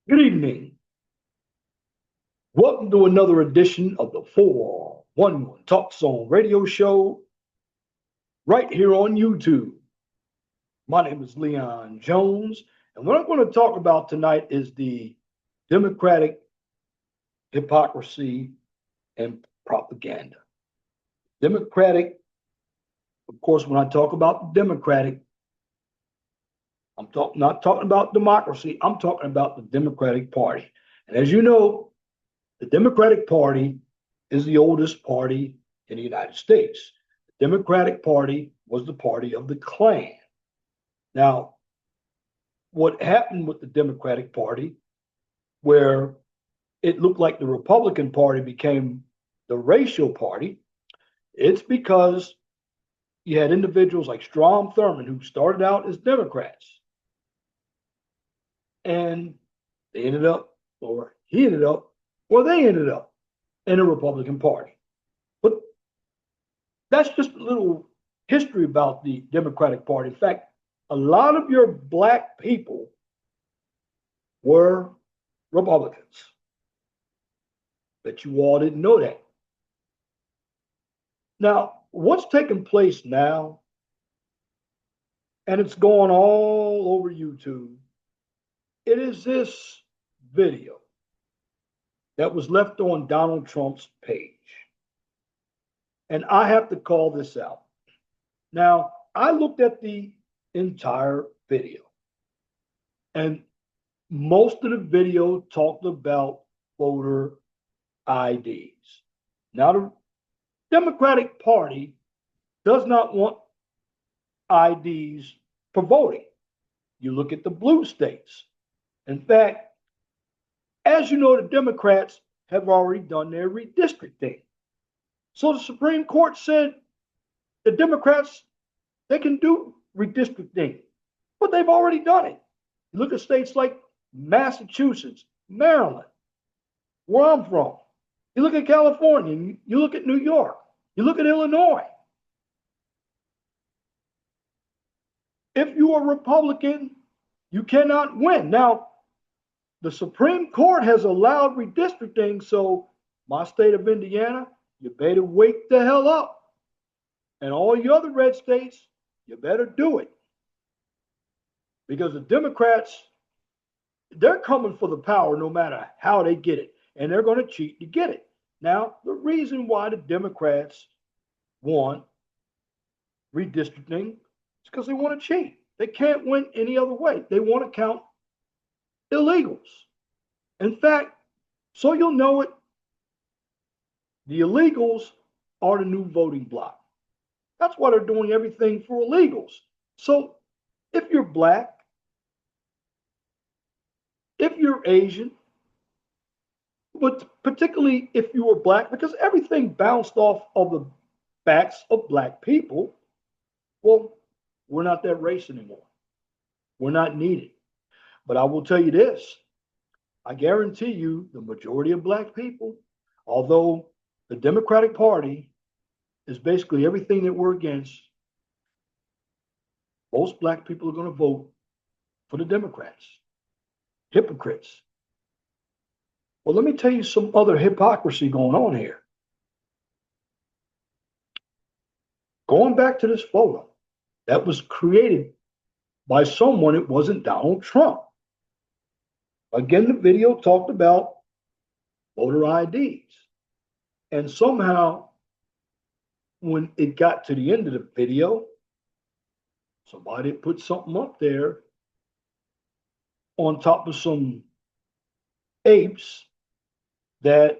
Good evening. Welcome to another edition of the 411 Talk Zone radio show right here on YouTube. My name is Leon Jones, and what I'm going to talk about tonight is the democratic hypocrisy and propaganda. Democratic, of course, when I talk about democratic, not talking about democracy, I'm talking about the Democratic Party. And as you know, the Democratic Party is the oldest party in the United States. The Democratic Party was the party of the Klan. Now, what happened with the Democratic Party, where it looked like the Republican Party became the racial party, it's because you had individuals like Strom Thurmond who started out as Democrats. And they ended up, or he ended up, or they ended up in the Republican Party. But that's just a little history about the Democratic Party. In fact, a lot of your black people were Republicans. But you all didn't know that. Now, what's taking place now, and it's going all over YouTube, it is this video that was left on Donald Trump's page. And I have to call this out. Now, I looked at the entire video, and most of the video talked about voter IDs. Now, the Democratic Party does not want IDs for voting. You look at the blue states. In fact, as you know, the Democrats have already done their redistricting. So the Supreme Court said the Democrats, they can do redistricting, but they've already done it. You look at states like Massachusetts, Maryland, where I'm from. You look at California, you look at New York, you look at Illinois. If you are Republican, you cannot win. Now, the Supreme Court has allowed redistricting, so my state of Indiana, you better wake the hell up. And all you other red states, you better do it. Because the Democrats, they're coming for the power no matter how they get it. And they're going to cheat to get it. Now, the reason why the Democrats want redistricting is because they want to cheat. They can't win any other way. They want to count illegals. In fact, so you'll know it, the illegals are the new voting bloc. That's why they're doing everything for illegals. So if you're black, if you're Asian, but particularly if you were black, because everything bounced off of the backs of black people, well, we're not that race anymore. We're not needed. But I will tell you this, I guarantee you the majority of black people, although the Democratic Party is basically everything that we're against, most black people are going to vote for the Democrats. Hypocrites. Well, let me tell you some other hypocrisy going on here. Going back to this photo that was created by someone, it wasn't Donald Trump. Again, the video talked about voter IDs. And somehow, when it got to the end of the video, somebody put something up there on top of some apes that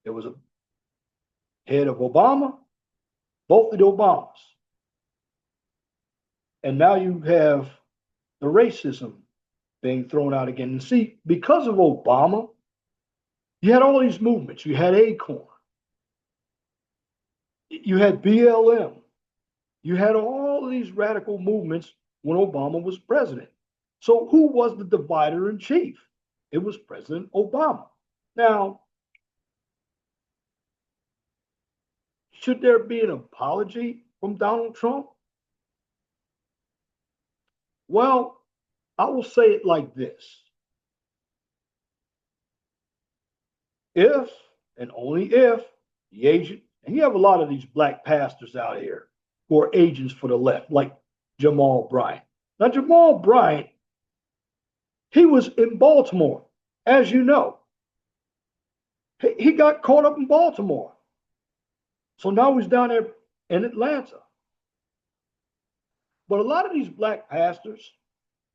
there was a head of Obama, both of the Obamas. And now you have the racism being thrown out again. And see, because of Obama, you had all these movements. You had Acorn, you had BLM, you had all of these radical movements when Obama was president. So who was the divider in chief? It was President Obama. Now, should there be an apology from Donald Trump? Well, I will say it like this. if and only if the agent, and you have a lot of these black pastors out here who are agents for the left, like Jamal Bryant. Now, Jamal Bryant, he was in Baltimore, as you know. He got caught up in Baltimore. So now he's down there in Atlanta. But a lot of these black pastors,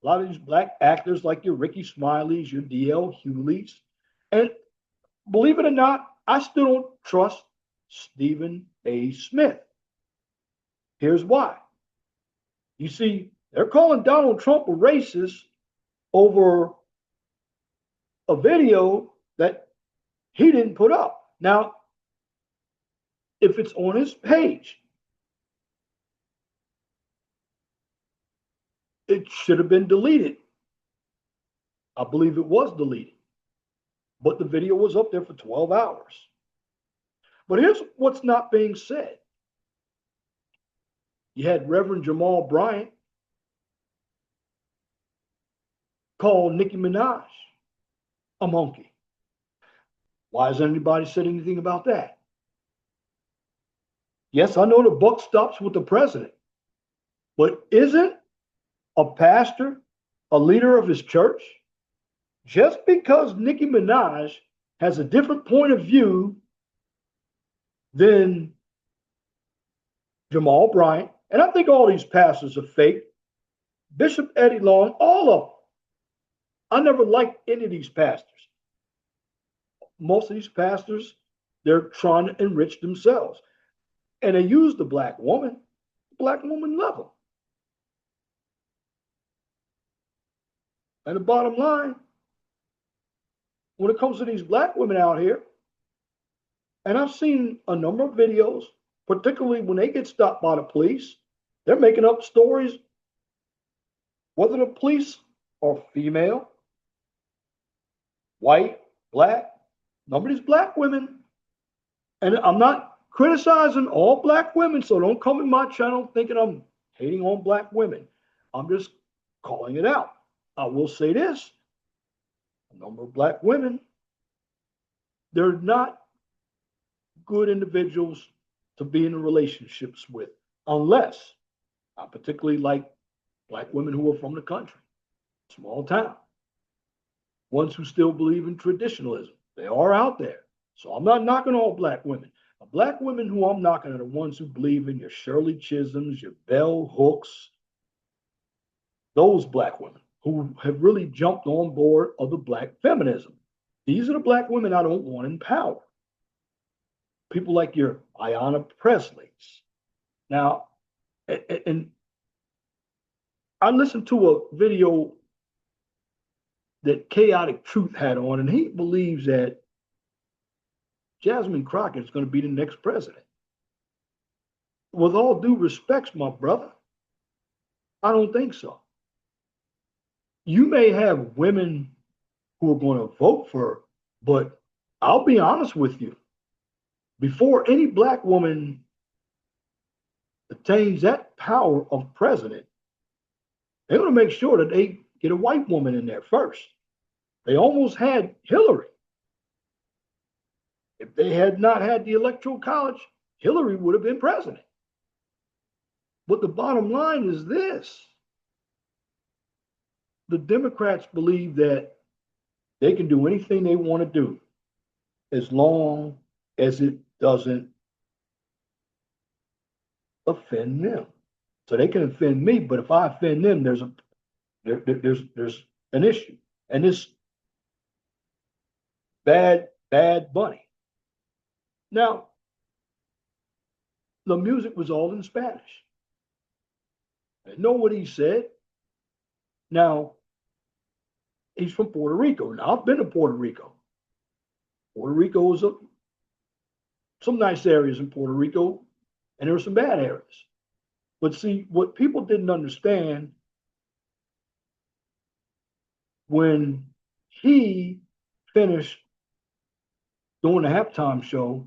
a lot of these black actors like your Ricky Smileys, your D.L. Hewleys, and believe it or not, I still don't trust Stephen A. Smith. Here's why. You see, they're calling Donald Trump a racist over a video that he didn't put up. Now, if it's on his page, it should have been deleted. I believe it was deleted, but the video was up there for 12 hours. But here's what's not being said. You had Reverend Jamal Bryant call Nicki Minaj a monkey. Why hasn't anybody said anything about that? Yes, I know the buck stops with the president, but isn't a pastor a leader of his church? Just because Nicki Minaj has a different point of view than Jamal Bryant, and I think all these pastors are fake, Bishop Eddie Long, all of them. I never liked any of these pastors. Most of these pastors, they're trying to enrich themselves. And they use the black woman. The black woman love them. And the bottom line, when it comes to these black women out here, and I've seen a number of videos, particularly when they get stopped by the police, they're making up stories, whether the police are female, white, black, nobody's black women. And I'm not criticizing all black women, so don't come in my channel thinking I'm hating on black women. I'm just calling it out. I will say this, a number of black women, they're not good individuals to be in relationships with, unless I particularly like black women who are from the country, small town, ones who still believe in traditionalism. They are out there. So I'm not knocking all black women. The black women who I'm knocking are the ones who believe in your Shirley Chisholms, your Bell Hooks, those black women who have really jumped on board of the black feminism. These are the black women I don't want in power. People like your Ayanna Presleys. Now, and I listened to a video that Chaotic Truth had on, and he believes that Jasmine Crockett is going to be the next president. With all due respects, my brother, I don't think so. You may have women who are going to vote for her, but I'll be honest with you. Before any black woman attains that power of president, they're going to make sure that they get a white woman in there first. They almost had Hillary. If they had not had the Electoral College, Hillary would have been president. But the bottom line is this. The Democrats believe that they can do anything they want to do as long as it doesn't offend them. So they can offend me, but if I offend them, there's an issue. And this bad bunny. Now, the music was all in Spanish. I know what he said. Now, he's from Puerto Rico. Now, I've been to Puerto Rico. Puerto Rico is some nice areas in Puerto Rico, and there were some bad areas. But see, what people didn't understand, when he finished doing the halftime show,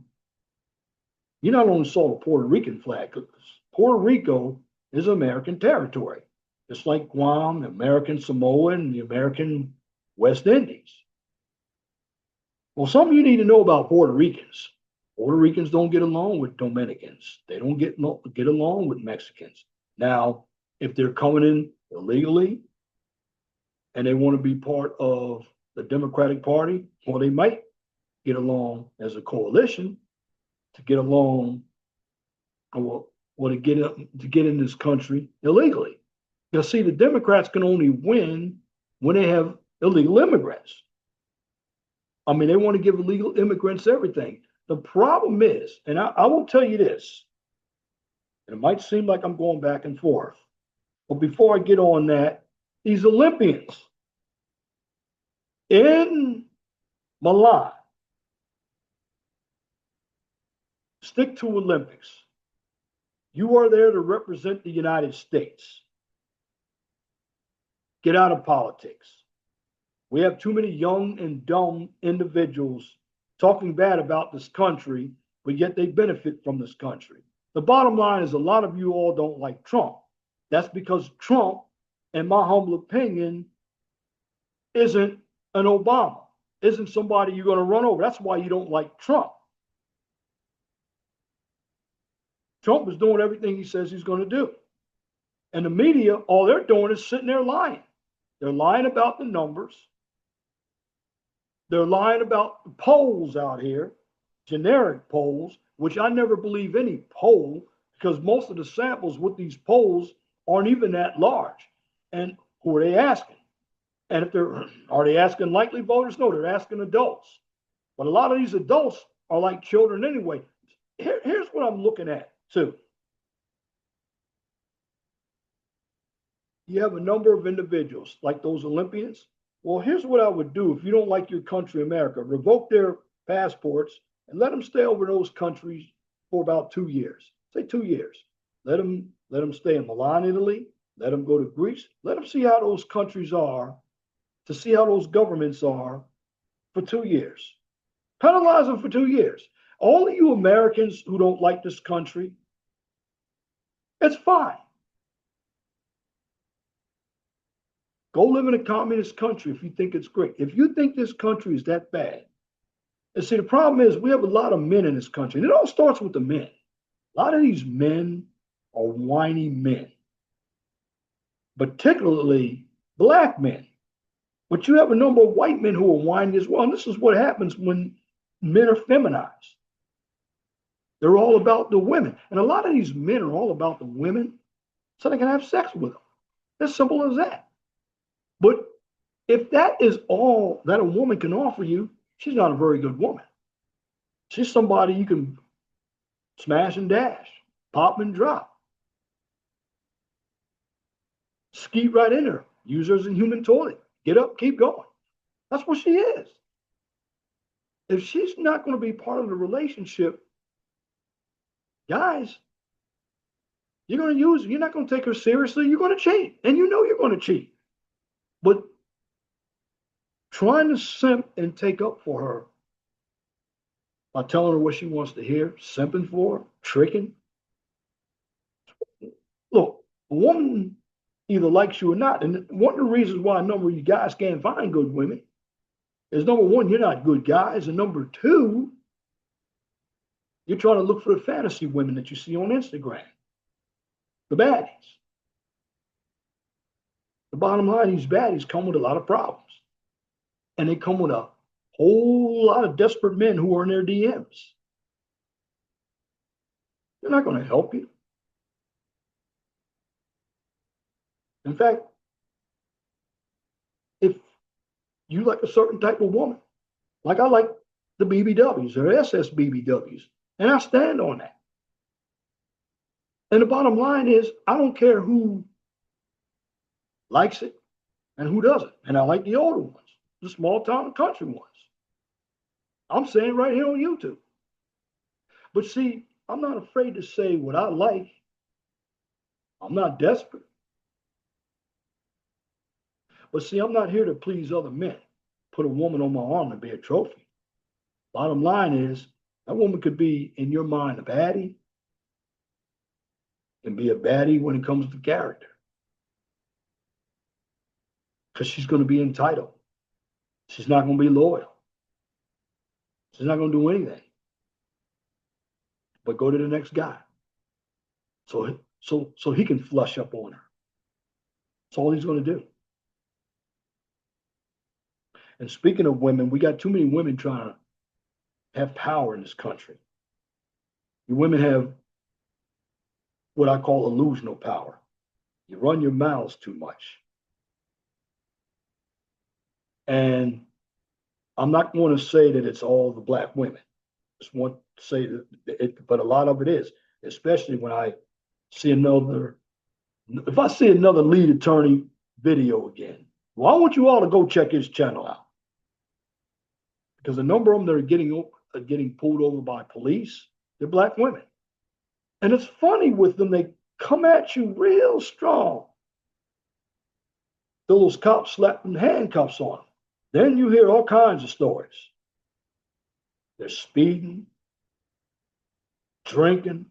you not only saw the Puerto Rican flag, because Puerto Rico is American territory, just like Guam, American Samoa, and the American West Indies. Well, something you need to know about Puerto Ricans. Puerto Ricans don't get along with Dominicans. They don't get along with Mexicans. Now, if they're coming in illegally and they want to be part of the Democratic Party, well, they might get along as a coalition to get along or, to get in this country illegally. Because see, the Democrats can only win when they have illegal immigrants. I mean, they want to give illegal immigrants everything. The problem is, and I will tell you this, and it might seem like I'm going back and forth, but before I get on that, these Olympians in Milan, stick to Olympics. You are there to represent the United States. Get out of politics. We have too many young and dumb individuals talking bad about this country, but yet they benefit from this country. The bottom line is a lot of you all don't like Trump. That's because Trump, in my humble opinion, isn't an Obama, isn't somebody you're going to run over. That's why you don't like Trump. Trump is doing everything he says he's going to do. And the media, all they're doing is sitting there lying. They're lying about the numbers. They're lying about the polls out here, generic polls, which I never believe any poll, because most of the samples with these polls aren't even that large. And who are they asking? And if are they asking likely voters? No, they're asking adults. But a lot of these adults are like children anyway. Here's what I'm looking at too. You have a number of individuals like those Olympians. Well, here's what I would do if you don't like your country, America. Revoke their passports and let them stay over those countries for about 2 years. Say 2 years. Let them stay in Milan, Italy. Let them go to Greece. Let them see how those countries are, to see how those governments are for 2 years. Penalize them for 2 years. All of you Americans who don't like this country, it's fine. Go live in a communist country if you think it's great. If you think this country is that bad, and see, the problem is we have a lot of men in this country, and it all starts with the men. A lot of these men are whiny men, particularly black men. But you have a number of white men who are whiny as well. And this is what happens when men are feminized. They're all about the women. And a lot of these men are all about the women so they can have sex with them. As simple as that. But if that is all that a woman can offer you, she's not a very good woman. She's somebody you can smash and dash, pop and drop, skeet right in her, use her as a human toilet, get up, keep going. That's what she is. If she's not going to be part of the relationship, guys, you're going to use her. You're not going to take her seriously. You're going to cheat. And you know you're going to cheat. But trying to simp and take up for her by telling her what she wants to hear, simping for her, tricking. Look, a woman either likes you or not. And one of the reasons why a number of you guys can't find good women is number one, you're not good guys. And number two, you're trying to look for the fantasy women that you see on Instagram, the baddies. The bottom line, these baddies come with a lot of problems. And they come with a whole lot of desperate men who are in their DMs. They're not going to help you. In fact, if you like a certain type of woman, like I like the BBWs or SS BBWs, and I stand on that. And the bottom line is, I don't care who likes it and who doesn't. And I like the older ones, the small town country ones. I'm saying right here on YouTube. But see, I'm not afraid to say what I like. I'm not desperate. But see, I'm not here to please other men. Put a woman on my arm to be a trophy. Bottom line is, that woman could be, in your mind, a baddie, and be a baddie when it comes to character. Because she's going to be entitled. She's not going to be loyal. She's not going to do anything but go to the next guy. So he can flush up on her. That's all he's going to do. And speaking of women, we got too many women trying to have power in this country. You women have what I call illusional power. You run your mouths too much. And I'm not going to say that it's all the black women. I just want to say that but a lot of it is, especially when I see if I see another lead attorney video again, well, I want you all to go check his channel out. Because a number of them that are getting pulled over by police, they're black women. And it's funny with them, they come at you real strong. Those cops slapping handcuffs on them. Then you hear all kinds of stories. They're speeding, drinking.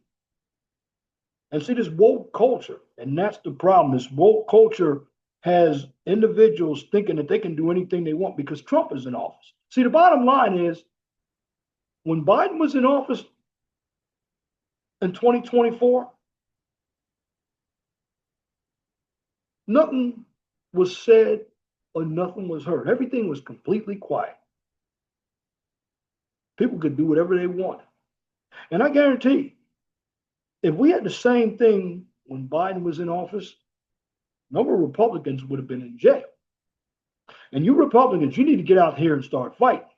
And see, this woke culture, and that's the problem. This woke culture has individuals thinking that they can do anything they want because Trump is in office. See, the bottom line is, when Biden was in office in 2024, nothing was said or nothing was heard. Everything was completely quiet. People could do whatever they wanted. And I guarantee, if we had the same thing when Biden was in office, a number of Republicans would have been in jail. And you Republicans, you need to get out here and start fighting.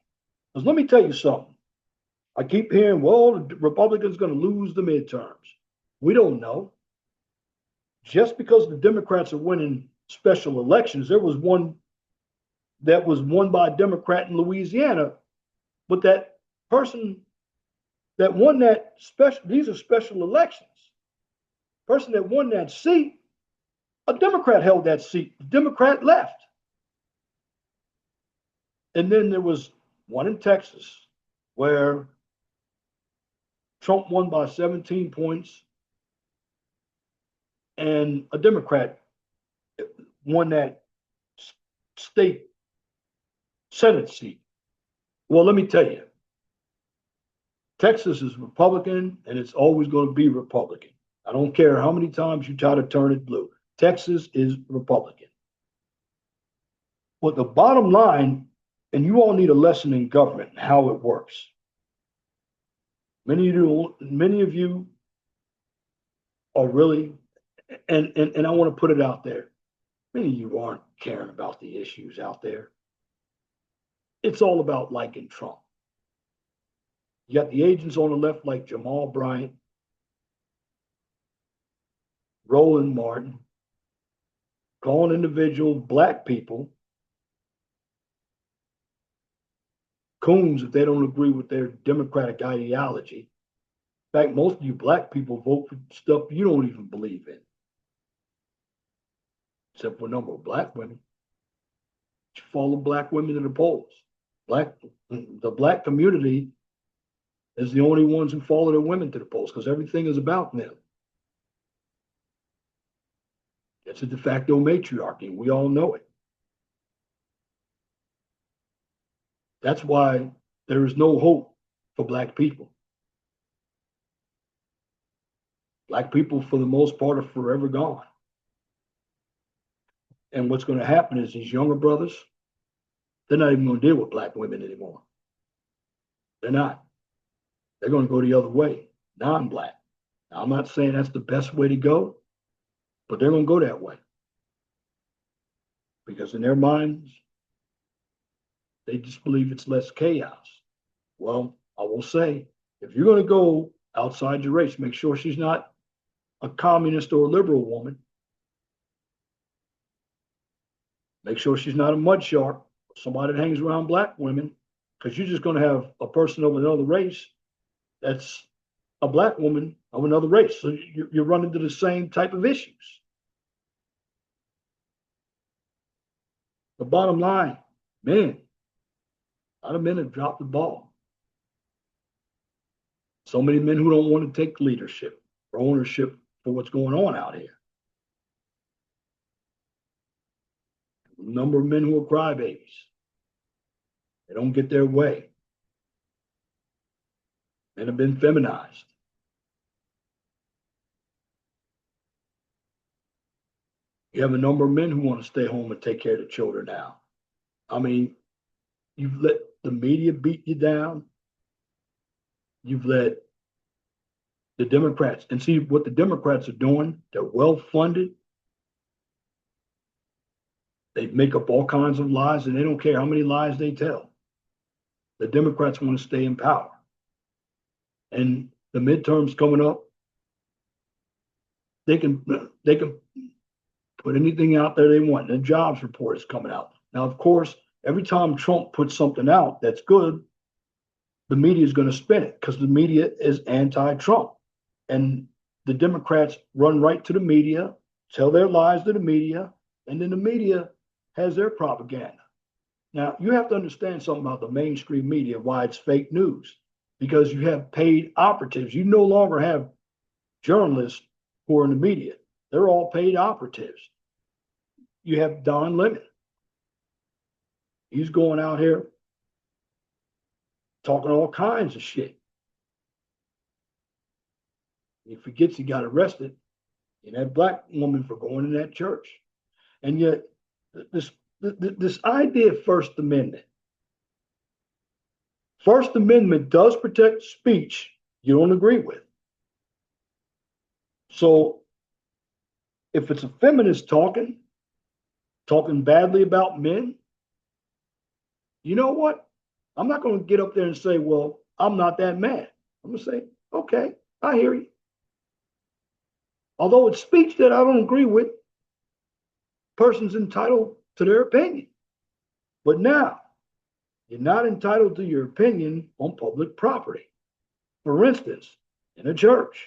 Because let me tell you something. I keep hearing, well, the Republicans are going to lose the midterms. We don't know. Just because the Democrats are winning special elections, there was one that was won by a Democrat in Louisiana, but that person that won that these are special elections. Person that won that seat, a Democrat held that seat. The Democrat left. And then there was one in Texas where Trump won by 17 points and a Democrat won that state Senate seat. Well, let me tell you, Texas is Republican and it's always going to be Republican. I don't care how many times you try to turn it blue. Texas is Republican. But the bottom line, and you all need a lesson in government and how it works. Many of you are really, and I want to put it out there, many of you aren't caring about the issues out there. It's all about liking Trump. You got the agents on the left like Jamal Bryant, Roland Martin, calling individual black people coons if they don't agree with their democratic ideology. In fact, most of you black people vote for stuff you don't even believe in, except for a number of black women. You follow black women to the polls. The black community is the only ones who follow their women to the polls because everything is about them. It's a de facto matriarchy. We all know it. That's why there is no hope for black people. Black people, for the most part, are forever gone. And what's going to happen is these younger brothers, they're not even going to deal with black women anymore. They're not. They're going to go the other way, non-black. Now, I'm not saying that's the best way to go, but they're going to go that way. Because in their minds, they just believe it's less chaos. Well, I will say, if you're going to go outside your race, make sure she's not a communist or a liberal woman. Make sure she's not a mud shark, somebody that hangs around black women, because you're just going to have a person of another race that's a black woman of another race. So you run into the same type of issues. The bottom line, man, a lot of men have dropped the ball. So many men who don't want to take leadership or ownership for what's going on out here. A number of men who are crybabies. They don't get their way. and have been feminized. You have a number of men who want to stay home and take care of the children now. I mean, you've let the media beat you down. You've let the Democrats, and see what the Democrats are doing. They're well funded. They make up all kinds of lies, and they don't care how many lies they tell. The Democrats want to stay in power. And the midterms coming up, they can put anything out there they want. The jobs report is coming out. Now, of course, every time Trump puts something out that's good, the media is going to spin it because the media is anti-Trump. And the Democrats run right to the media, tell their lies to the media, and then the media has their propaganda. Now, you have to understand something about the mainstream media, why it's fake news, because you have paid operatives. You no longer have journalists who are in the media. They're all paid operatives. You have Don Lemon. He's going out here talking all kinds of shit. He forgets he got arrested and that black woman for going in that church. And yet, this idea of First Amendment. First Amendment does protect speech you don't agree with. So if it's a feminist talking badly about men, you know what? I'm not going to get up there and say, well, I'm not that mad. I'm going to say, okay, I hear you. Although it's speech that I don't agree with, person's entitled to their opinion. But now, you're not entitled to your opinion on public property. For instance, in a church,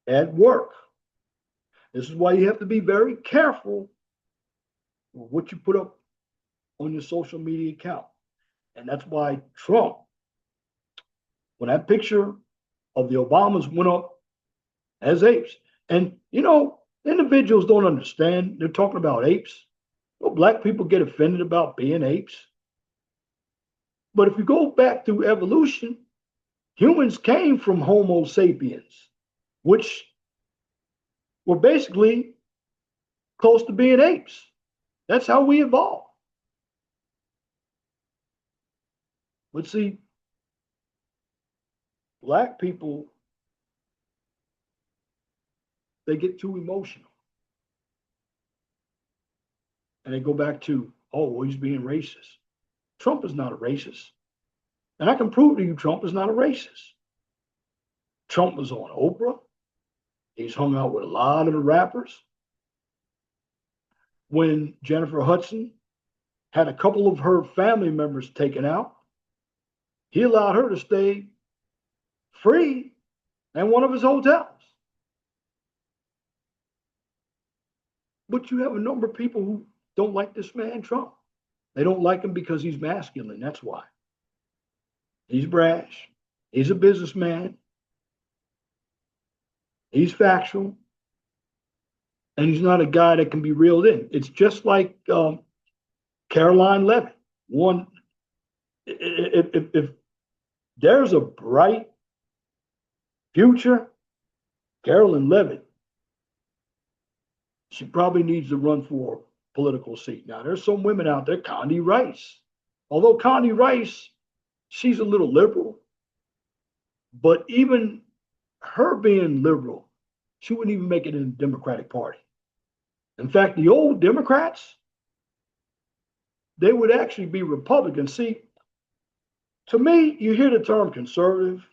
at work. This is why you have to be very careful with what you put up on your social media account. And that's why Trump, when that picture of the Obamas went up as apes, and individuals don't understand. They're talking about apes. Well, black people get offended about being apes. But if you go back through evolution, humans came from Homo sapiens, which were basically close to being apes. That's how we evolved. But see, black people, they get too emotional. And they go back to, oh, well, he's being racist. Trump is not a racist. And I can prove to you Trump is not a racist. Trump was on Oprah. He's hung out with a lot of the rappers. When Jennifer Hudson had a couple of her family members taken out, he allowed her to stay free in one of his hotels. But you have a number of people who don't like this man, Trump. They don't like him because he's masculine. That's why. He's brash. He's a businessman. He's factual. And he's not a guy that can be reeled in. It's just like Caroline Levitt. If there's a bright future, Carolyn Levitt, she probably needs to run for a political seat. Now, there's some women out there, Condi Rice. Although Condi Rice, she's a little liberal, but even her being liberal, she wouldn't even make it in the Democratic Party. In fact, the old Democrats, they would actually be Republicans. See, to me, you hear the term conservative.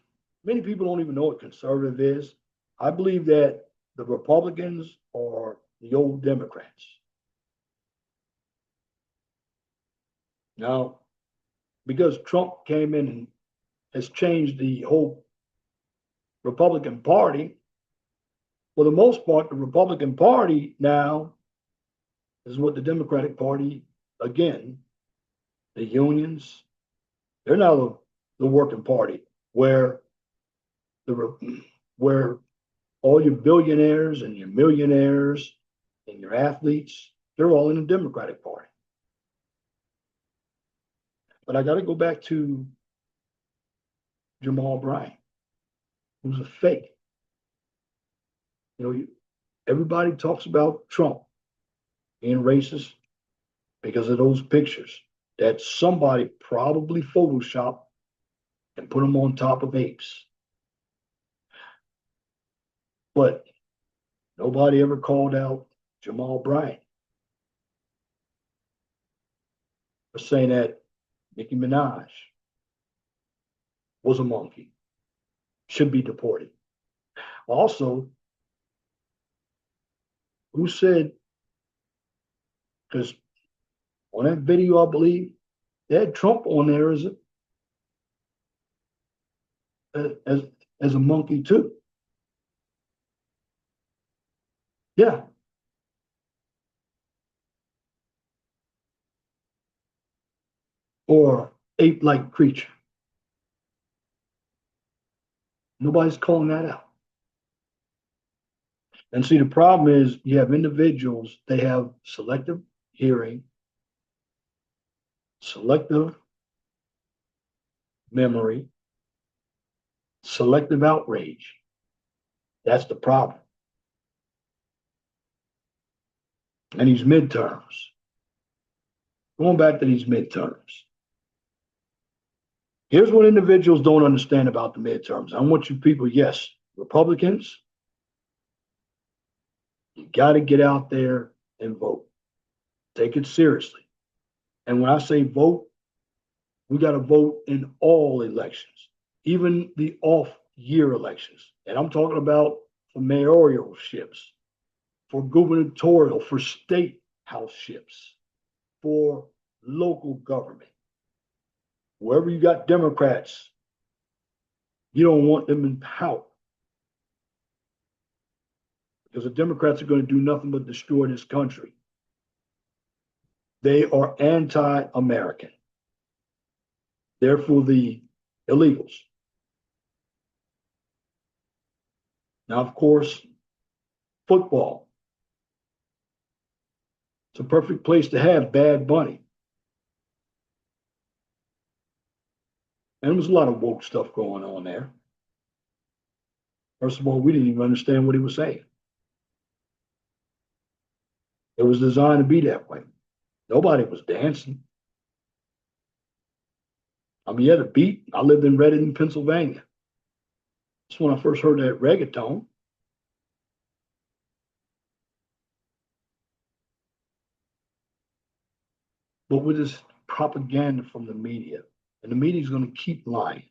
Many people don't even know what conservative is. I believe that the Republicans are the old Democrats. Now, because Trump came in and has changed the whole Republican Party, for the most part, the Republican Party now is what the Democratic Party, again, the unions, they're now the working party where all your billionaires and your millionaires and your athletes, they're all in the Democratic Party. But I got to go back to Jamal Bryant, who's a fake. You know, everybody talks about Trump being racist because of those pictures that somebody probably photoshopped and put them on top of apes. But nobody ever called out Jamal Bryant for saying that Nicki Minaj was a monkey, should be deported. Also, who said, because on that video, I believe they had Trump on there as, as a monkey too. Yeah. Or ape-like creature. Nobody's calling that out. And see, the problem is you have individuals, they have selective hearing, selective memory, selective outrage. That's the problem. And these midterms, going back to these midterms, here's what individuals don't understand about the midterms. I want you people, yes, Republicans, you got to get out there and vote. Take it seriously. And when I say vote, we got to vote in all elections, even the off-year elections. And I'm talking about for mayoralships, for gubernatorial, for state houseships, for local government. Wherever you got Democrats, you don't want them in power. Because the Democrats are going to do nothing but destroy this country. They are anti-American. They're for the illegals. Now, of course, football. It's a perfect place to have Bad Bunny. And there was a lot of woke stuff going on there. First of all, we didn't even understand what he was saying. It was designed to be that way. Nobody was dancing. I mean, you had a beat. I lived in Reading, Pennsylvania. That's when I first heard that reggaeton. But with this propaganda from the media, and the media is going to keep lying.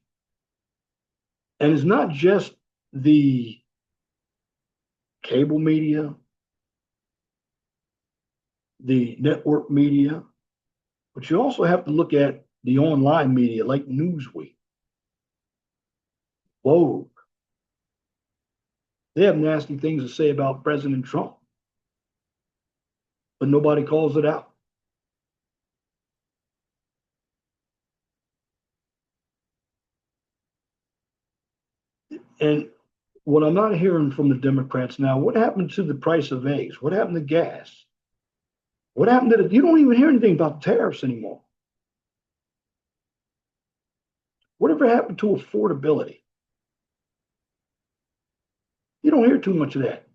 And it's not just the cable media, the network media, but you also have to look at the online media like Newsweek, Vogue. They have nasty things to say about President Trump, but nobody calls it out. And what I'm not hearing from the Democrats now, what happened to the price of eggs? What happened to gas? What happened to you don't even hear anything about tariffs anymore. Whatever happened to affordability? You don't hear too much of that.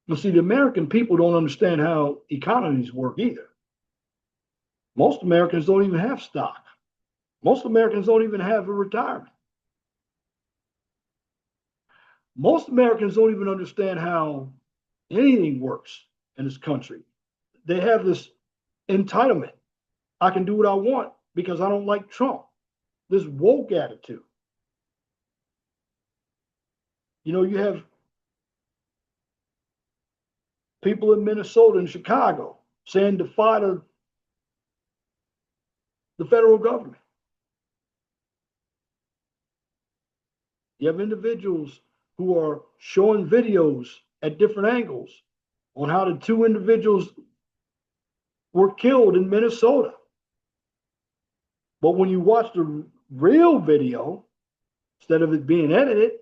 Now, see, the American people don't understand how economies work either. Most Americans don't even have stock. Most Americans don't even have a retirement. Most Americans don't even understand how anything works in this country. They have this entitlement. I can do what I want because I don't like Trump. This woke attitude. You know, you have people in Minnesota and Chicago saying defy the federal government. You have individuals who are showing videos at different angles on how the two individuals were killed in Minnesota. But when you watch the real video, instead of it being edited,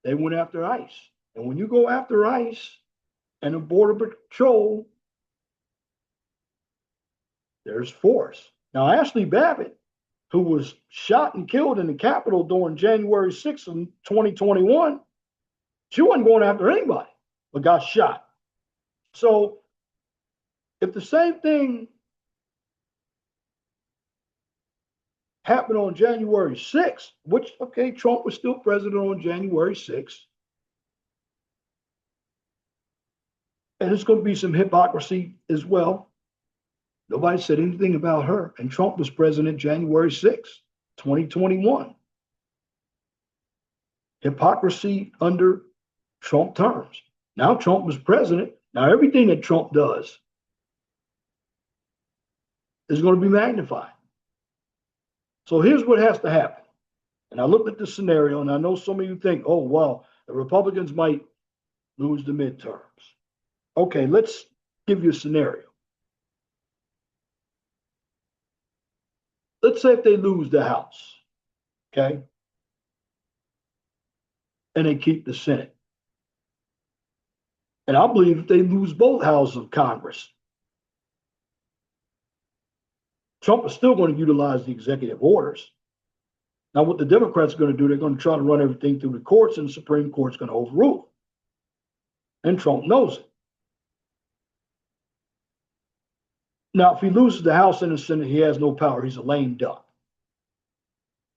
they went after ICE. And when you go after ICE and the Border Patrol, there's force. Now, Ashley Babbitt who was shot and killed in the Capitol during January 6th of 2021, she wasn't going after anybody, but got shot. So if the same thing happened on January 6th, which, okay, Trump was still president on January 6th, and there's going to be some hypocrisy as well. Nobody said anything about her, and Trump was president January 6th, 2021. Hypocrisy under Trump terms. Now Trump was president. Now everything that Trump does is going to be magnified. So here's what has to happen. And I looked at the scenario, and I know some of you think, oh, well, the Republicans might lose the midterms. Okay, let's give you a scenario. Let's say if they lose the House, okay, and they keep the Senate. And I believe if they lose both houses of Congress, Trump is still going to utilize the executive orders. Now, what the Democrats are going to do, they're going to try to run everything through the courts, and the Supreme Court's going to overrule. And Trump knows it. Now, if he loses the House and the Senate, he has no power. He's a lame duck.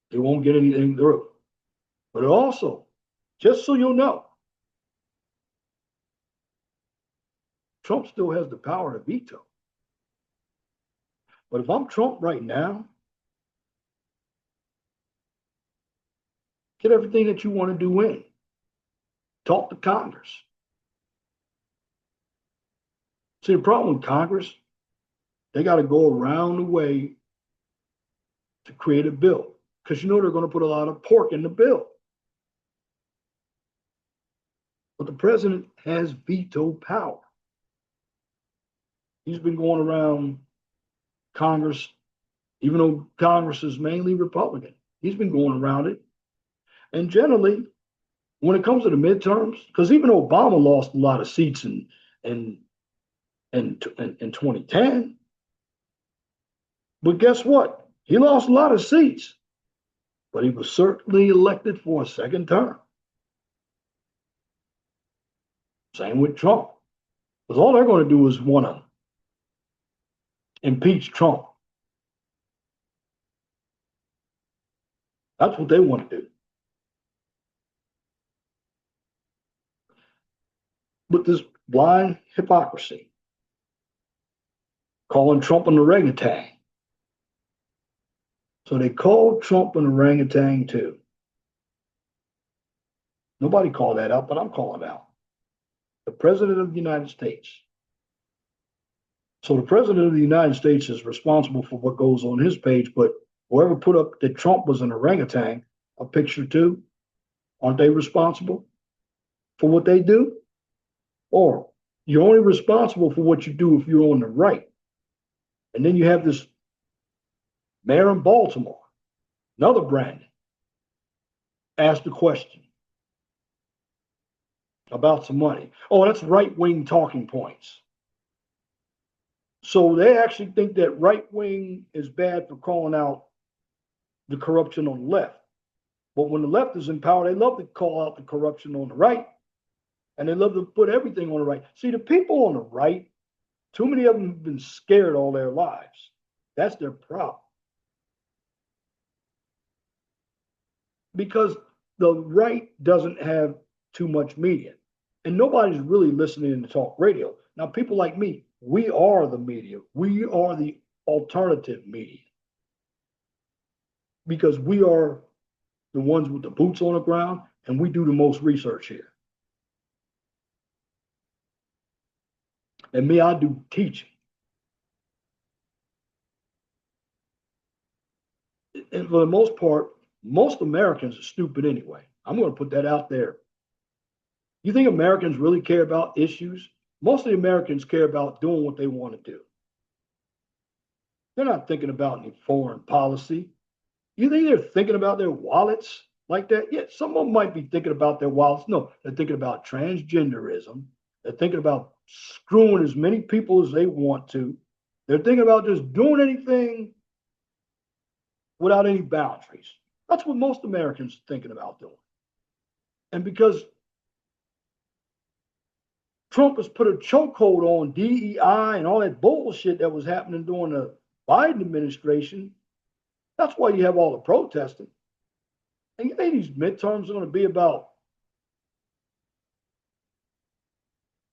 He won't get anything through. But also, just so you'll know, Trump still has the power to veto. But if I'm Trump right now, get everything that you want to do in. Talk to Congress. See, the problem with Congress, they got to go around the way to create a bill, because you know they're going to put a lot of pork in the bill. But the president has veto power. He's been going around Congress, even though Congress is mainly Republican. He's been going around it. And generally, when it comes to the midterms, because even Obama lost a lot of seats in 2010, but guess what? He lost a lot of seats, but he was certainly elected for a second term. Same with Trump, because all they're going to do is want to impeach Trump. That's what they want to do. But this blind hypocrisy, calling Trump an orangutan. So they called Trump an orangutan too. Nobody called that out, but I'm calling it out. The President of the United States. So the President of the United States is responsible for what goes on his page, but whoever put up that Trump was an orangutan, a picture too, aren't they responsible for what they do? Or you're only responsible for what you do if you're on the right. And then you have this mayor in Baltimore, another Brandon, asked a question about some money. Oh, that's right-wing talking points. So they actually think that right-wing is bad for calling out the corruption on the left. But when the left is in power, they love to call out the corruption on the right. And they love to put everything on the right. See, the people on the right, too many of them have been scared all their lives. That's their problem. Because the right doesn't have too much media. And nobody's really listening to talk radio. Now, people like me, we are the media. We are the alternative media. Because we are the ones with the boots on the ground, and we do the most research here. And me, I do teaching. And for the most part, most Americans are stupid anyway. I'm going to put that out there. You think Americans really care about issues? Most of the Americans care about doing what they want to do. They're not thinking about any foreign policy. You think they're thinking about their wallets like that? Yeah, some of them might be thinking about their wallets. No, they're thinking about transgenderism. They're thinking about screwing as many people as they want to. They're thinking about just doing anything without any boundaries. That's what most Americans are thinking about doing. And because Trump has put a chokehold on DEI and all that bullshit that was happening during the Biden administration, that's why you have all the protesting. And you think these midterms are going to be about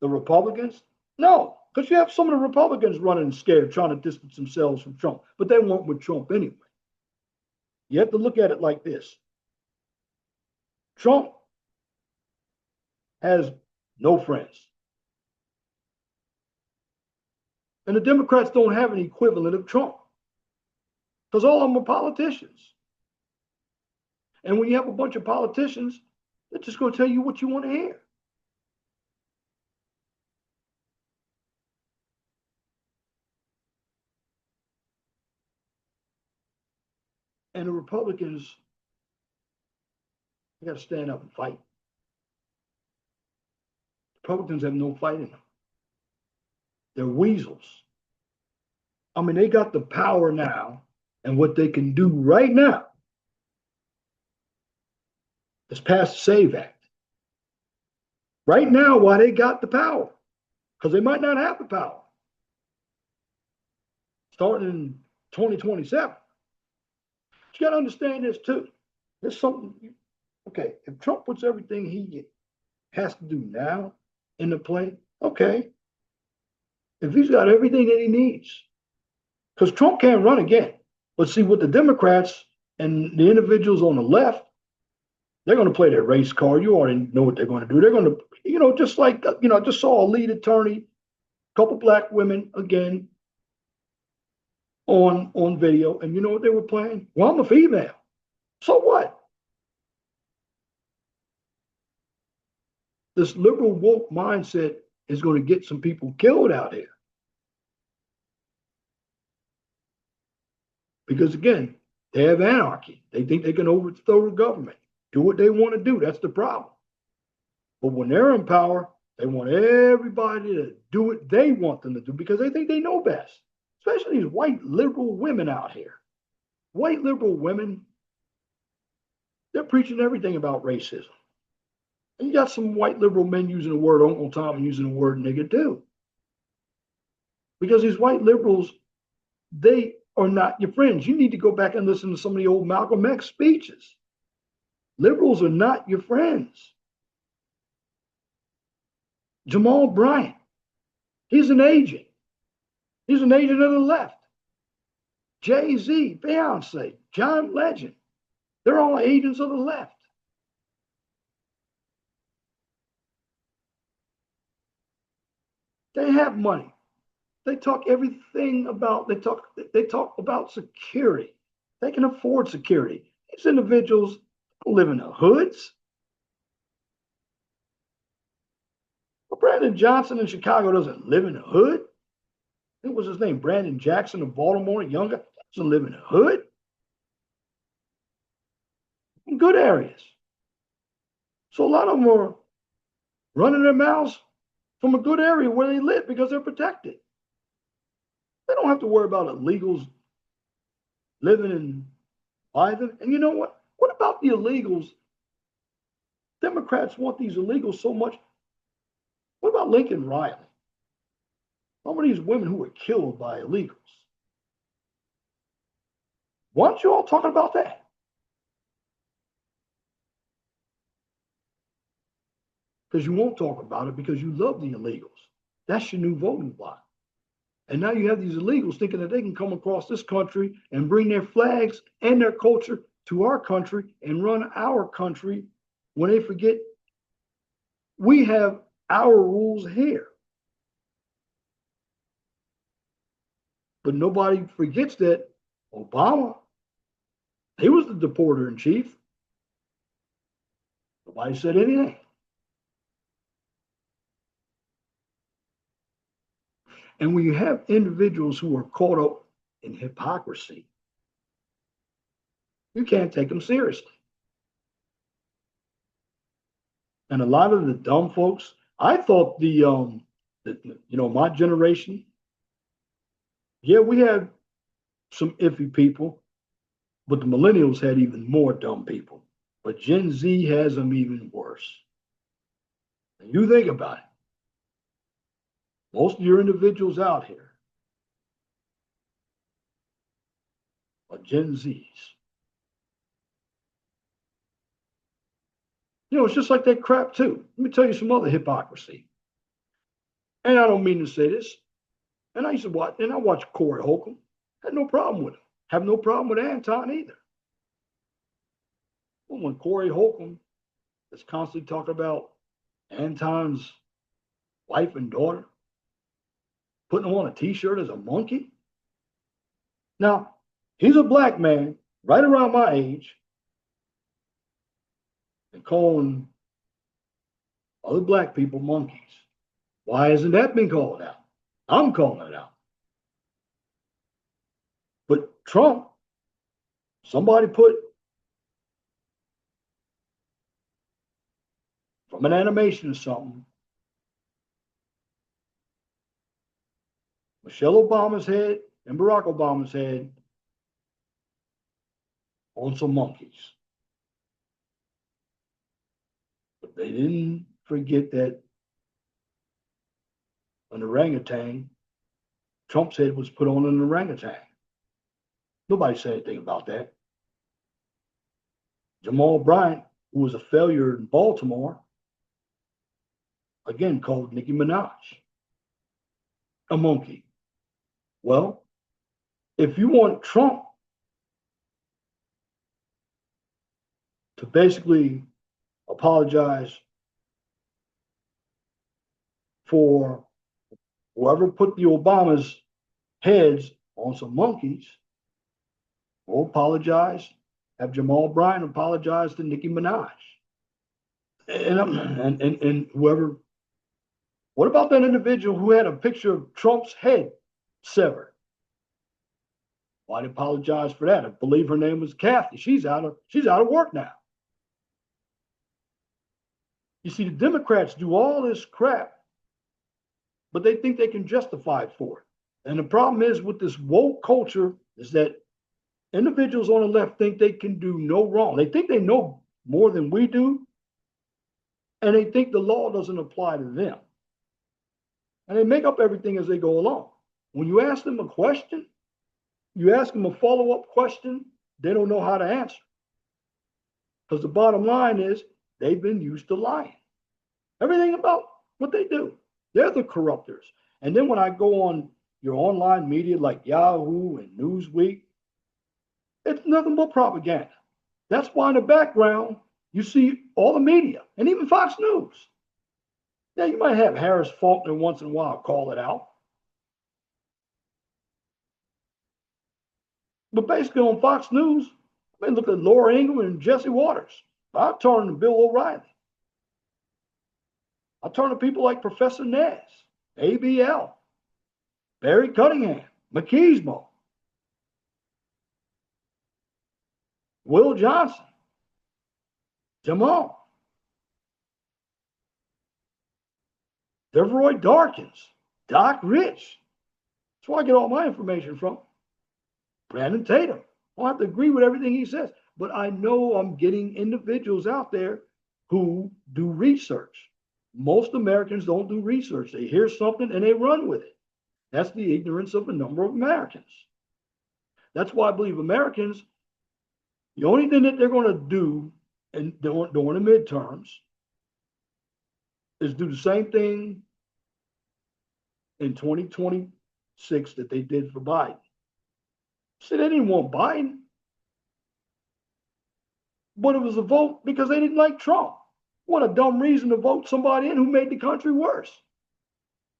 the Republicans? No, because you have some of the Republicans running scared, trying to distance themselves from Trump, but they won't with Trump anyway. You have to look at it like this. Trump has no friends. And the Democrats don't have an equivalent of Trump because all of them are politicians. And when you have a bunch of politicians, they're just going to tell you what you want to hear. And the Republicans, they got to stand up and fight. Republicans have no fight in them. They're weasels. I mean, they got the power now, and what they can do right now is pass the SAVE Act. Right now, while they got the power, because they might not have the power, starting in 2027. You got to understand this too. There's something, okay, if Trump puts everything he has to do now into play, okay. If he's got everything that he needs, because Trump can't run again. But see, with the Democrats and the individuals on the left, they're going to play their race card. You already know what they're going to do. They're going to, just like, I just saw a lead attorney, a couple black women again on video, and you know what they were playing? Well, I'm a female. So what? This liberal woke mindset is going to get some people killed out here. Because again, they have anarchy. They think they can overthrow the government, do what they want to do. That's the problem. But when they're in power, they want everybody to do what they want them to do because they think they know best. Especially these white liberal women out here. White liberal women, they're preaching everything about racism. And you got some white liberal men using the word Uncle Tom and using the word nigger too. Because these white liberals, they are not your friends. You need to go back and listen to some of the old Malcolm X speeches. Liberals are not your friends. Jamal Bryant, he's an agent. He's an agent of the left. Jay-Z, Beyonce, John Legend, they're all agents of the left. They have money. They talk everything about, they talk about security. They can afford security. These individuals live in the hoods. Well, Brandon Johnson in Chicago doesn't live in the hood. What was his name? Brandon Jackson of Baltimore, younger, doesn't live in the hood. In good areas. So a lot of them are running their mouths from a good area where they live because they're protected. They don't have to worry about illegals living in either. And you know what? What about the illegals? Democrats want these illegals so much. What about Lincoln Riley? Some of these women who were killed by illegals. Why aren't you all talking about that? Because you won't talk about it because you love the illegals. That's your new voting bloc. And now you have these illegals thinking that they can come across this country and bring their flags and their culture to our country and run our country when they forget we have our rules here. But nobody forgets that Obama, he was the deporter in chief. Nobody said anything. And when you have individuals who are caught up in hypocrisy, you can't take them seriously. And a lot of the dumb folks, I thought my generation, yeah, we had some iffy people, But the millennials had even more dumb people. But Gen Z has them even worse. And you think about it. Most of your individuals out here are Gen Zs. You know, it's just like that crap too. Let me tell you some other hypocrisy. And I don't mean to say this. And I used to watch, and I watched Corey Holcomb. Had no problem with him. Have no problem with Anton either. But when Corey Holcomb is constantly talking about Anton's wife and daughter, putting him on a t-shirt as a monkey. Now, he's a black man, right around my age, and calling other black people monkeys. Why hasn't that been called out? I'm calling it out. But Trump, somebody put from an animation or something, Michelle Obama's head and Barack Obama's head on some monkeys. But they didn't forget that an orangutan, Trump's head was put on an orangutan. Nobody said anything about that. Jamal Bryant, who was a failure in Baltimore, again called Nicki Minaj a monkey. Well, if you want Trump to basically apologize for whoever put the Obamas' heads on some monkeys, or apologize, have Jamal Bryant apologize to Nicki Minaj. And whoever, what about that individual who had a picture of Trump's head severed? Why'd apologize for that? I believe her name was Kathy. She's out of work now. You see, the Democrats do all this crap, but they think they can justify it for it. And the problem is with this woke culture is that individuals on the left think they can do no wrong. They think they know more than we do, and they think the law doesn't apply to them. And they make up everything as they go along. When you ask them a question, you ask them a follow-up question, they don't know how to answer. Because the bottom line is they've been used to lying. Everything about what they do. They're the corruptors. And then when I go on your online media like Yahoo and Newsweek, it's nothing but propaganda. That's why in the background, you see all the media and even Fox News. Now, you might have Harris Faulkner once in a while call it out. But basically on Fox News, I mean, look at Laura Ingraham and Jesse Waters. I turn to Bill O'Reilly. I turn to people like Professor Nez, ABL, Barry Cunningham, McKeesmo, Will Johnson, Jamal, Deveroy Darkins, Doc Rich. That's where I get all my information from. Brandon Tatum. I don't have to agree with everything he says, but I know I'm getting individuals out there who do research. Most Americans don't do research. They hear something and they run with it. That's the ignorance of a number of Americans. That's why I believe Americans, the only thing that they're going to do during the midterms is do the same thing in 2026 that they did for Biden. See, they didn't want Biden, but it was a vote because they didn't like Trump. What a dumb reason to vote somebody in who made the country worse.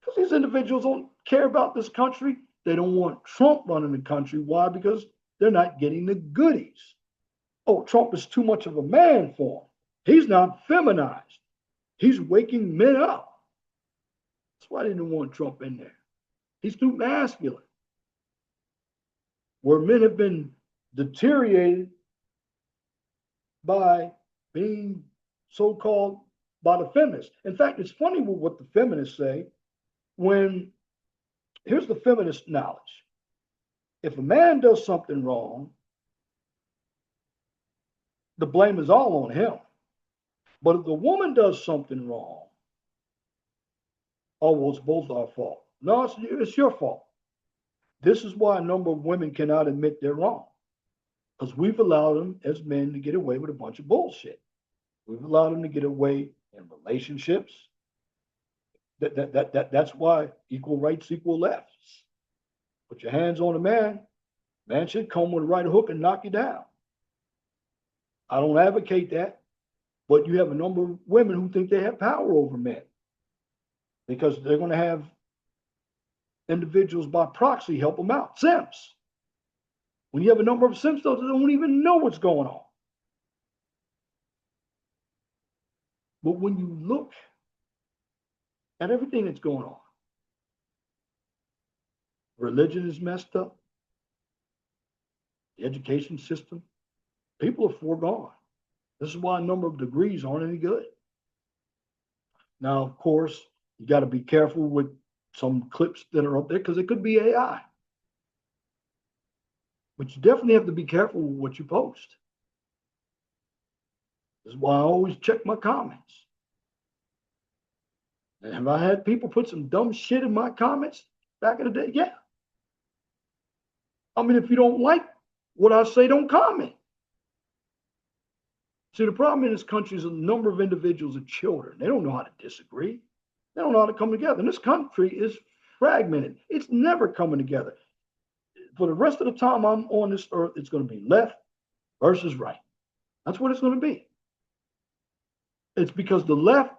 Because these individuals don't care about this country. They don't want Trump running the country. Why? Because they're not getting the goodies. Oh, Trump is too much of a man for him. He's not feminized. He's waking men up. That's why they didn't want Trump in there. He's too masculine. Where men have been deteriorated by being so-called by the feminists. In fact, it's funny what the feminists say when, here's the feminist knowledge. If a man does something wrong, the blame is all on him. But if the woman does something wrong, oh, well, it's both our fault. No, it's your fault. This is why a number of women cannot admit they're wrong, because we've allowed them as men to get away with a bunch of bullshit. We've allowed them to get away in relationships. That's why equal rights, equal lefts. Put your hands on a man, man should come with a right hook and knock you down. I don't advocate that, but you have a number of women who think they have power over men because they're going to have individuals by proxy help them out. Simps. When you have a number of simps, though, they don't even know what's going on. But when you look at everything that's going on, religion is messed up, the education system, people are foregone. This is why a number of degrees aren't any good. Now, of course, you got to be careful with some clips that are up there because it could be AI. But you definitely have to be careful with what you post. This is why I always check my comments. And have I had people put some dumb shit in my comments back in the day? Yeah. I mean, if you don't like what I say, don't comment. See, the problem in this country is a number of individuals are children. They don't know how to disagree. They don't know how to come together. And this country is fragmented. It's never coming together. For the rest of the time I'm on this earth, it's going to be left versus right. That's what it's going to be. It's because the left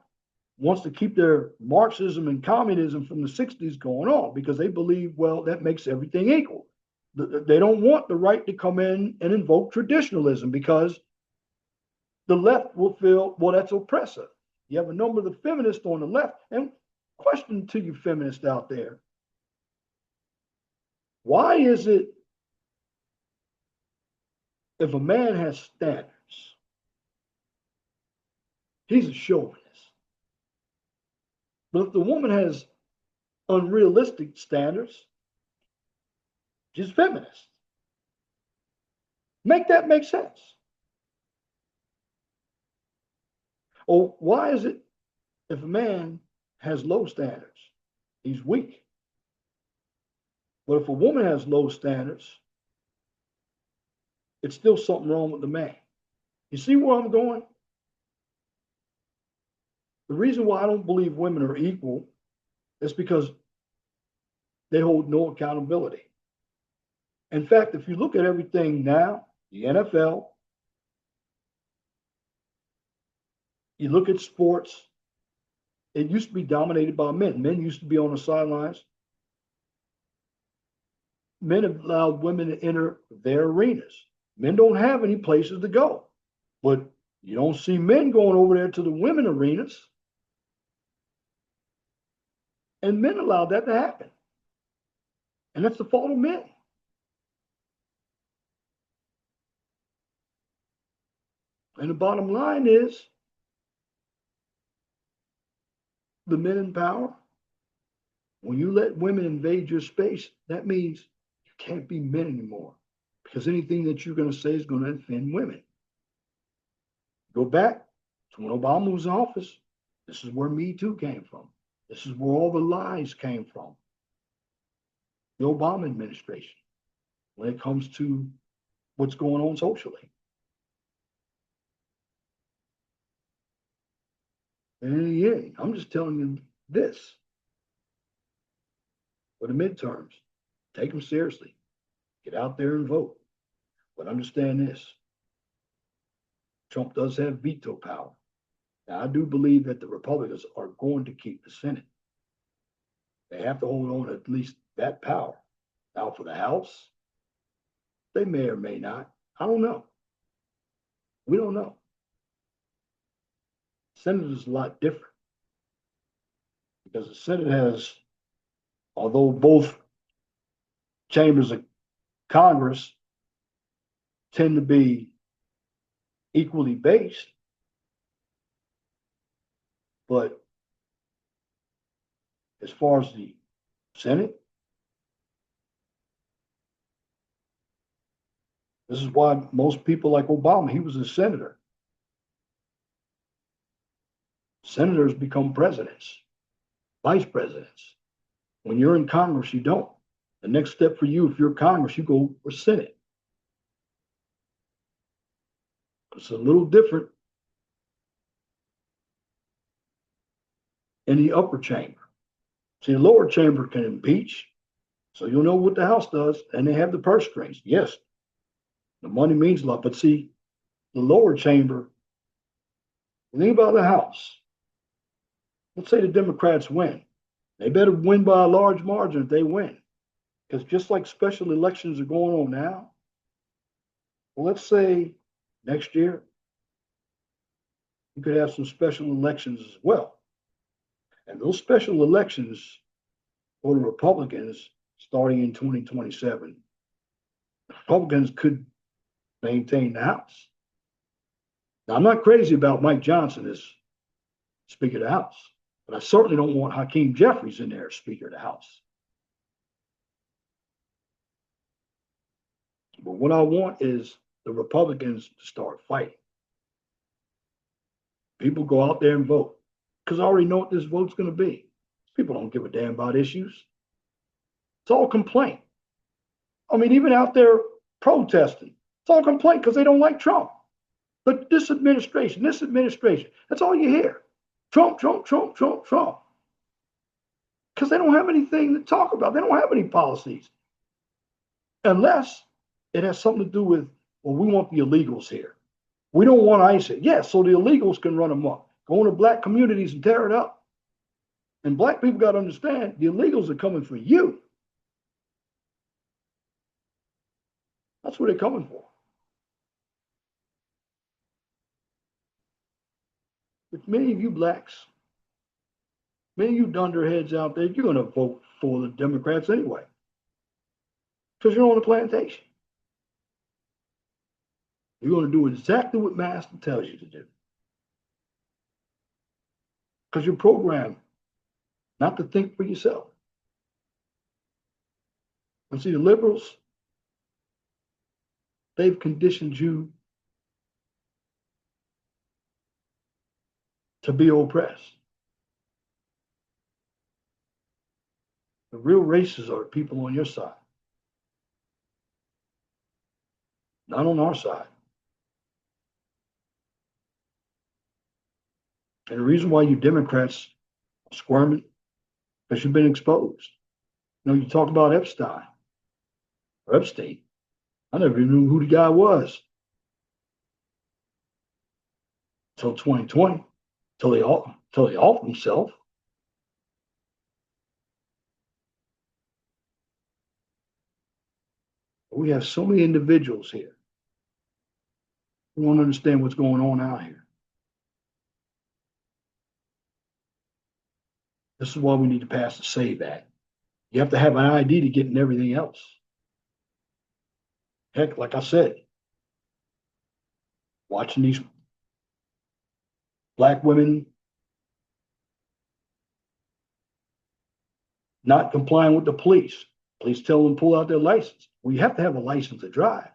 wants to keep their Marxism and communism from the 60s going on because they believe, well, that makes everything equal. They don't want the right to come in and invoke traditionalism because the left will feel, well, that's oppressive. You have a number of the feminists on the left. And question to you feminists out there, why is it if a man has standards, he's a chauvinist? But if the woman has unrealistic standards, she's feminist. Make that make sense. Or why is it if a man has low standards, he's weak? But if a woman has low standards, it's still something wrong with the man. You see where I'm going? The reason why I don't believe women are equal is because they hold no accountability. In fact, if you look at everything now, the NFL, you look at sports, it used to be dominated by men. Men used to be on the sidelines. Men have allowed women to enter their arenas. Men don't have any places to go. But you don't see men going over there to the women arenas. And men allowed that to happen. And that's the fault of men. And the bottom line is the men in power, when you let women invade your space, that means you can't be men anymore because anything that you're going to say is going to offend women. Go back to when Obama was in office. This is where Me Too came from. This is where all the lies came from. The Obama administration, when it comes to what's going on socially. And in the end, I'm just telling you this. For the midterms, take them seriously. Get out there and vote. But understand this. Trump does have veto power. Now, I do believe that the Republicans are going to keep the Senate. They have to hold on to at least that power. Now, for the House, they may or may not. I don't know. We don't know. Senate is a lot different because the Senate has, although both chambers of Congress tend to be equally based, but as far as the Senate, This is why most people like Obama, he was a senator. Senators become presidents, vice presidents. When you're in Congress, you don't. The next step for you, if you're Congress, you go for Senate. It's a little different in the upper chamber. See, the lower chamber can impeach, so you'll know what the House does, and they have the purse strings. Yes, the money means a lot, but see, the lower chamber, think about the House. Let's say the Democrats win. They better win by a large margin if they win. Because just like special elections are going on now, well, let's say next year, you could have some special elections as well. And those special elections for the Republicans starting in 2027, Republicans could maintain the House. Now, I'm not crazy about Mike Johnson as Speaker of the House, but I certainly don't want Hakeem Jeffries in there as Speaker of the House. But what I want is the Republicans to start fighting. People go out there and vote because I already know what this vote's going to be. People don't give a damn about issues. It's all complaint. I mean, even out there protesting, it's all complaint because they don't like Trump. But this administration, that's all you hear. Trump, Trump, Trump, Trump, Trump. Because they don't have anything to talk about. They don't have any policies. Unless it has something to do with, well, we want the illegals here. We don't want ICE here. Yes, so the illegals can run amok, go into black communities and tear it up. And black people got to understand the illegals are coming for you. That's what they're coming for. But many of you blacks, many of you dunderheads out there, you're going to vote for the Democrats anyway. Because you're on the plantation. You're going to do exactly what Master tells you to do. Because you're programmed not to think for yourself. And see, the liberals, they've conditioned you to be oppressed. The real racists are the people on your side, not on our side. And the reason why you Democrats are squirming, because you've been exposed. You know, you talk about Epstein. I never even knew who the guy was until 2020, till he off himself. We have so many individuals here who don't understand what's going on out here. This is why we need to pass the SAVE Act. You have to have an ID to get in everything else. Heck, like I said, watching these black women not complying with the police. Police tell them to pull out their license. Well, you have to have a license to drive.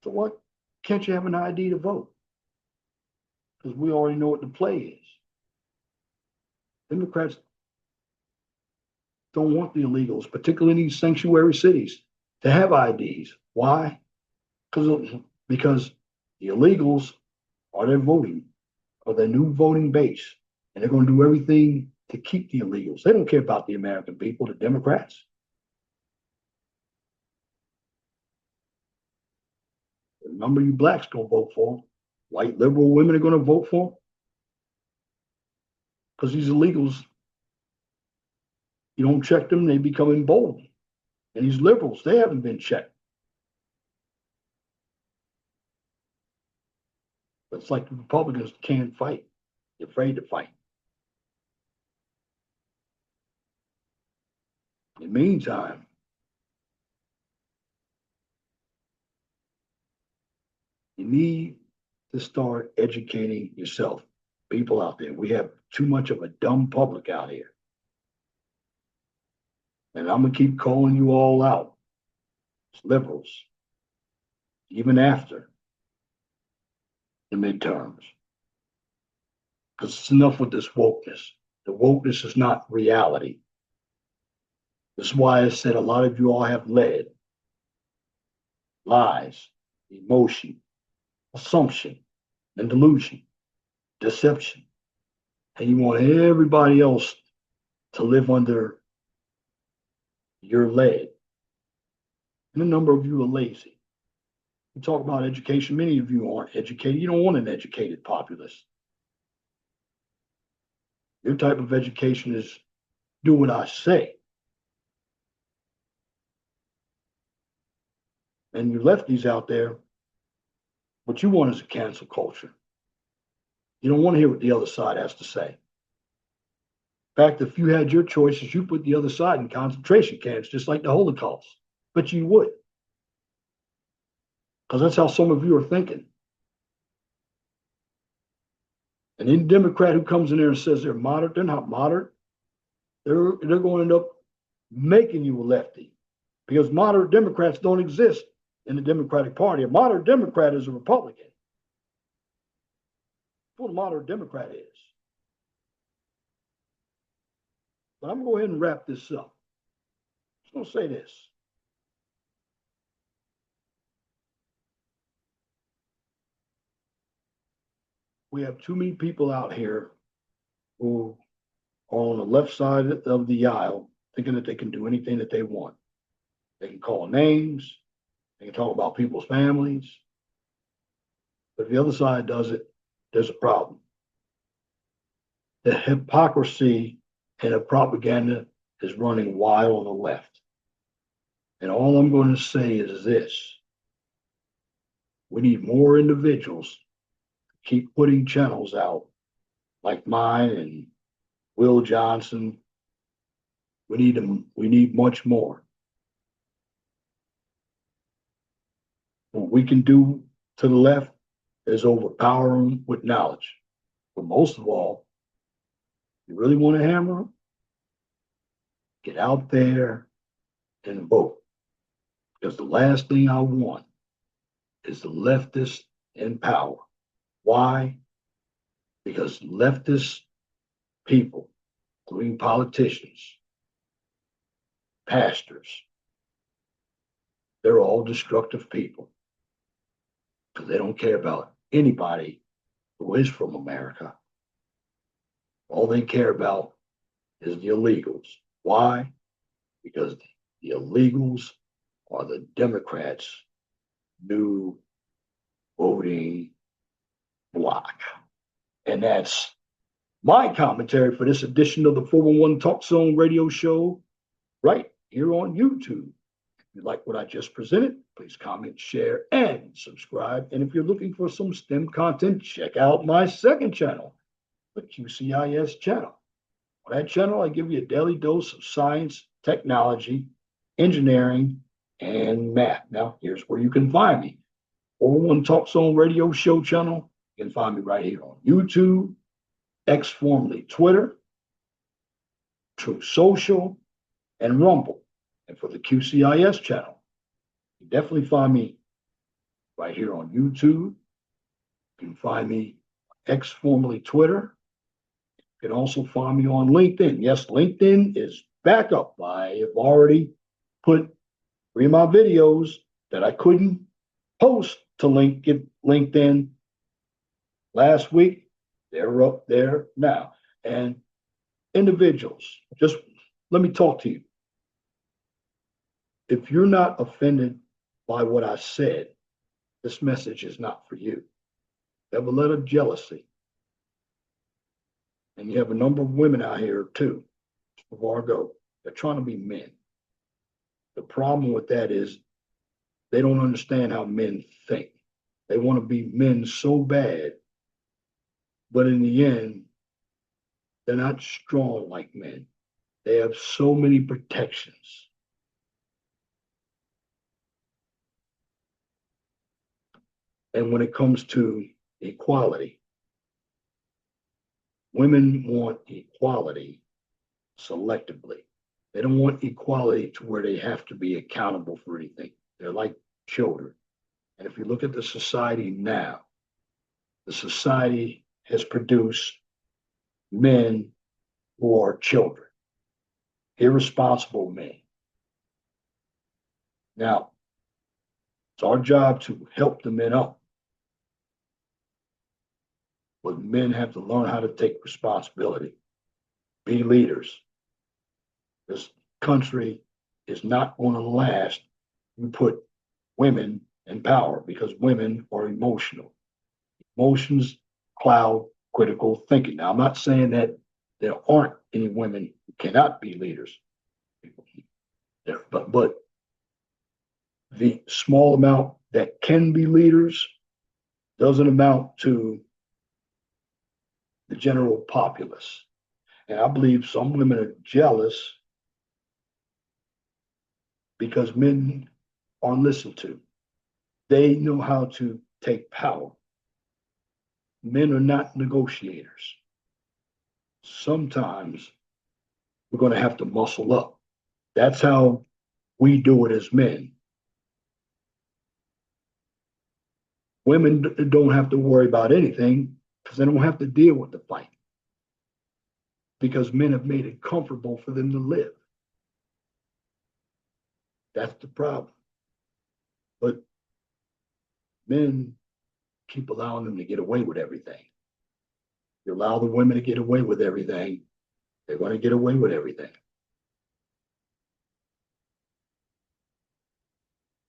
So why can't you have an ID to vote? Because we already know what the play is. Democrats don't want the illegals, particularly in these sanctuary cities, to have IDs. Why? Because the illegals are their voting, are their new voting base. And they're going to do everything to keep the illegals. They don't care about the American people, the Democrats. The number of you blacks going to vote for them. White liberal women are going to vote for them. Because these illegals, you don't check them, they become emboldened. And these liberals, they haven't been checked. But it's like the Republicans can't fight. They're afraid to fight. In the meantime, you need to start educating yourself. People out there, we have too much of a dumb public out here. And And I'm going to keep calling you all out, liberals, even after the midterms. Because it's enough with this wokeness. The wokeness is not reality. That's why I said a lot of you all have led lies, emotion, assumption, and delusion, deception. And you want everybody else to live under your lead. And a number of you are lazy. You talk about education, many of you aren't educated. You don't want an educated populace. Your type of education is do what I say. And you lefties out there, what you want is a cancel culture. You don't want to hear what the other side has to say. In fact, if you had your choices, you put the other side in concentration camps, just like the Holocaust. But you would. Because that's how some of you are thinking. And any Democrat who comes in there and says they're moderate, they're not moderate. They're going to end up making you a lefty. Because moderate Democrats don't exist in the Democratic Party. A moderate Democrat is a Republican. That's what a moderate Democrat is. But I'm going to go ahead and wrap this up. I'm just going to say this. We have too many people out here who are on the left side of the aisle thinking that they can do anything that they want. They can call names. They can talk about people's families. But if the other side does it, there's a problem. The hypocrisy and the propaganda is running wild on the left. And all I'm going to say is this. We need more individuals to keep putting channels out like mine and Will Johnson. We need them. We need much more. What we can do to the left is overpower them with knowledge. But most of all, you really want to hammer them? Get out there and vote. Because the last thing I want is the leftists in power. Why? Because leftist people, including politicians, pastors, they're all destructive people. Because they don't care about anybody who is from America. All they care about is the illegals. Why? Because the illegals are the Democrats' new voting block. And that's my commentary for this edition of the 411 Talk Zone radio show right here on YouTube. If you like what I just presented, please comment, share, and subscribe. And if you're looking for some STEM content, check out my second channel, the QCIS channel. On that channel, I give you a daily dose of science, technology, engineering, and math. Now, here's where you can find me. 411 Talk Zone radio show channel. You can find me right here on YouTube, X formerly Twitter, Truth Social, and Rumble. And for the QCIS channel, you definitely find me right here on YouTube. You can find me on X formerly Twitter. You can also find me on LinkedIn. Yes, LinkedIn is back up. I have already put 3 of my videos that I couldn't post to LinkedIn last week. They're up there now. And individuals, just let me talk to you. If you're not offended by what I said, this message is not for you. You have a lot of jealousy. And you have a number of women out here too, before I go, they're trying to be men. The problem with that is they don't understand how men think. They want to be men so bad, but in the end, they're not strong like men. They have so many protections. And when it comes to equality, women want equality selectively. They don't want equality to where they have to be accountable for anything. They're like children. And if you look at the society now, the society has produced men who are children, irresponsible men. Now, it's our job to help the men up, but men have to learn how to take responsibility, be leaders. This country is not going to last. You put women in power because women are emotional. Emotions cloud critical thinking. Now, I'm not saying that there aren't any women who cannot be leaders, but the small amount that can be leaders doesn't amount to the general populace. And I believe some women are jealous because men are listened to. They know how to take power. Men are not negotiators. Sometimes we're going to have to muscle up. That's how we do it as men. Women don't have to worry about anything because they don't have to deal with the fight because men have made it comfortable for them to live. That's the problem. But men keep allowing them to get away with everything. You allow the women to get away with everything, they're going to get away with everything.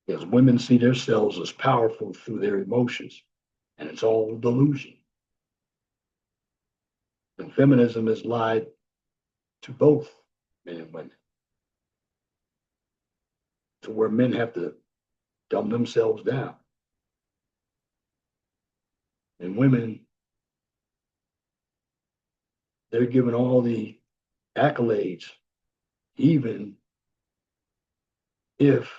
Because women see themselves as powerful through their emotions, and it's all delusion. And feminism has lied to both men and women, to where men have to dumb themselves down. And women, they're given all the accolades, even if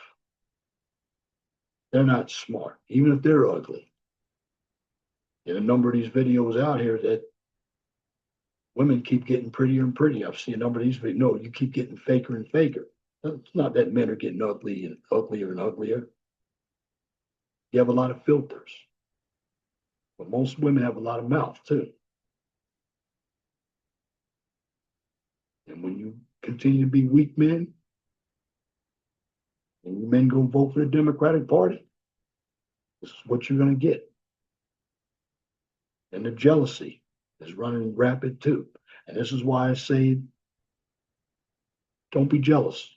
they're not smart, even if they're ugly. In a number of these videos out here that women keep getting prettier and prettier. I've seen a number of these videos. No, you keep getting faker and faker. It's not that men are getting ugly and uglier and uglier. You have a lot of filters. But most women have a lot of mouth too. And when you continue to be weak men, and you men go vote for the Democratic Party, this is what you're going to get. And the jealousy is running rapid too. And this is why I say, don't be jealous.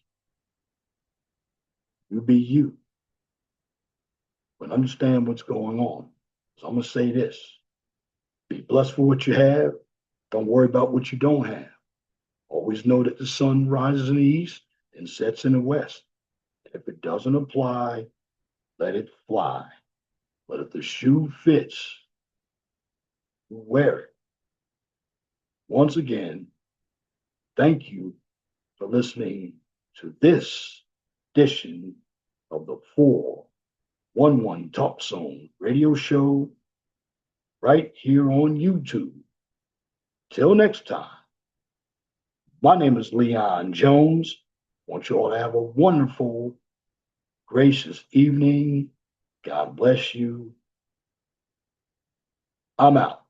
You be you. But understand what's going on. So I'm going to say this. Be blessed for what you have. Don't worry about what you don't have. Always know that the sun rises in the east and sets in the west. If it doesn't apply, let it fly. But if the shoe fits, wear it. Once again, thank you for listening to this edition of the 411 Talk Zone radio show right here on YouTube. Till next time, my name is Leon Jones. I want you all to have a wonderful, gracious evening. God bless you. I'm out.